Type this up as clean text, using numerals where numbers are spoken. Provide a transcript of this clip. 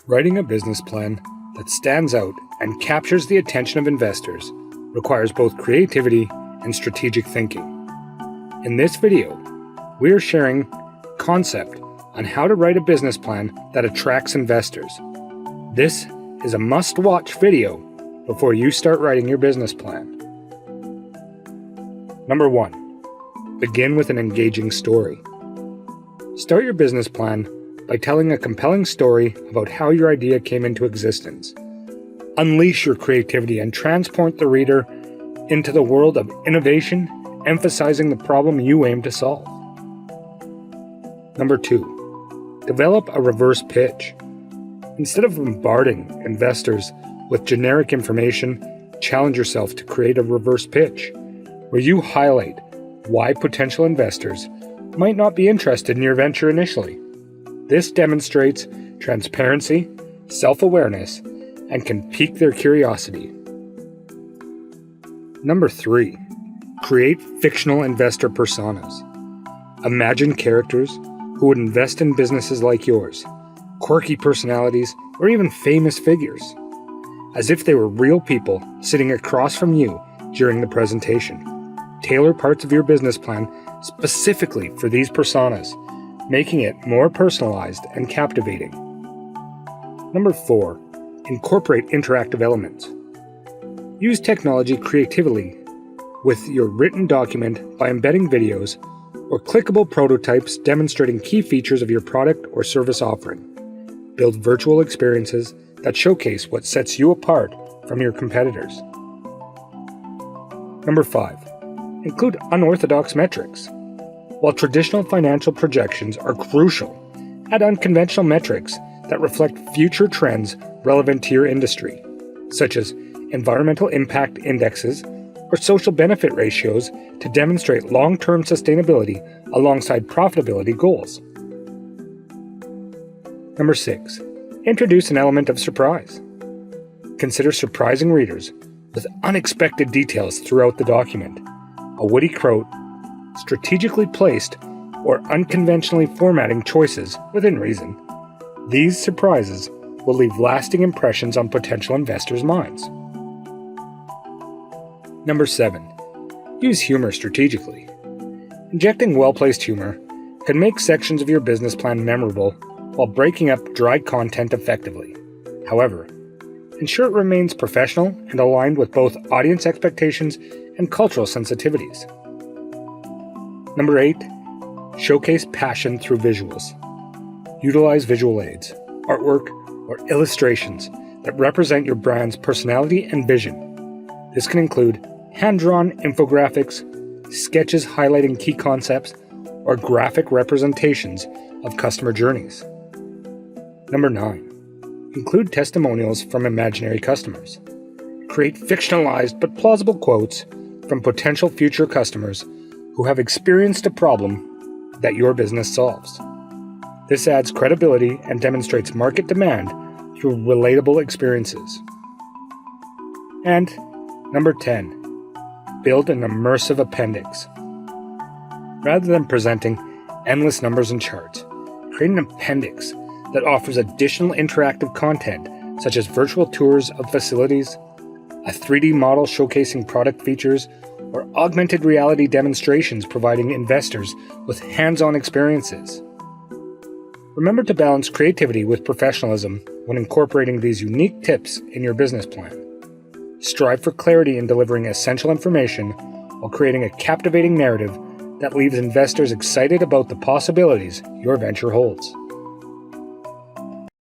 Writing a business plan that stands out and captures the attention of investors requires both creativity and strategic thinking. In this video, we are sharing a concept on how to write a business plan that attracts investors. This is a must-watch video before you start writing your business plan. Number 1. Begin with an engaging story. Start your business plan by telling a compelling story about how your idea came into existence. Unleash your creativity and transport the reader into the world of innovation, emphasizing the problem you aim to solve. Number 2. Develop a reverse pitch. Instead of bombarding investors with generic information, challenge yourself to create a reverse pitch where you highlight why potential investors might not be interested in your venture initially. This demonstrates transparency, self-awareness, and can pique their curiosity. Number 3. Create fictional investor personas. Imagine characters who would invest in businesses like yours, quirky personalities, or even famous figures, as if they were real people sitting across from you during the presentation. Tailor parts of your business plan specifically for these personas, making it more personalized and captivating. Number 4. Incorporate interactive elements. Use technology creatively with your written document by embedding videos or clickable prototypes demonstrating key features of your product or service offering. Build virtual experiences that showcase what sets you apart from your competitors. Number 5. Include unorthodox metrics. While traditional financial projections are crucial, add unconventional metrics that reflect future trends relevant to your industry, such as environmental impact indexes or social benefit ratios to demonstrate long-term sustainability alongside profitability goals. Number 6. Introduce an element of surprise. Consider surprising readers with unexpected details throughout the document. A witty quote, strategically placed, or unconventionally formatting choices within reason. These surprises will leave lasting impressions on potential investors' minds. Number 7. Use humor strategically. Injecting well-placed humor can make sections of your business plan memorable while breaking up dry content effectively. However, ensure it remains professional and aligned with both audience expectations and cultural sensitivities. Number 8. Showcase passion through visuals. Utilize visual aids, artwork, or illustrations that represent your brand's personality and vision. This can include hand-drawn infographics, sketches highlighting key concepts, or graphic representations of customer journeys. Number 9. Include testimonials from imaginary customers. Create fictionalized but plausible quotes from potential future customers who have experienced a problem that your business solves. This adds credibility and demonstrates market demand through relatable experiences. And number 10. Build an immersive appendix. Rather than presenting endless numbers and charts, create an appendix that offers additional interactive content such as virtual tours of facilities, a 3D model showcasing product features, or augmented reality demonstrations providing investors with hands-on experiences. Remember to balance creativity with professionalism when incorporating these unique tips in your business plan. Strive for clarity in delivering essential information while creating a captivating narrative that leaves investors excited about the possibilities your venture holds.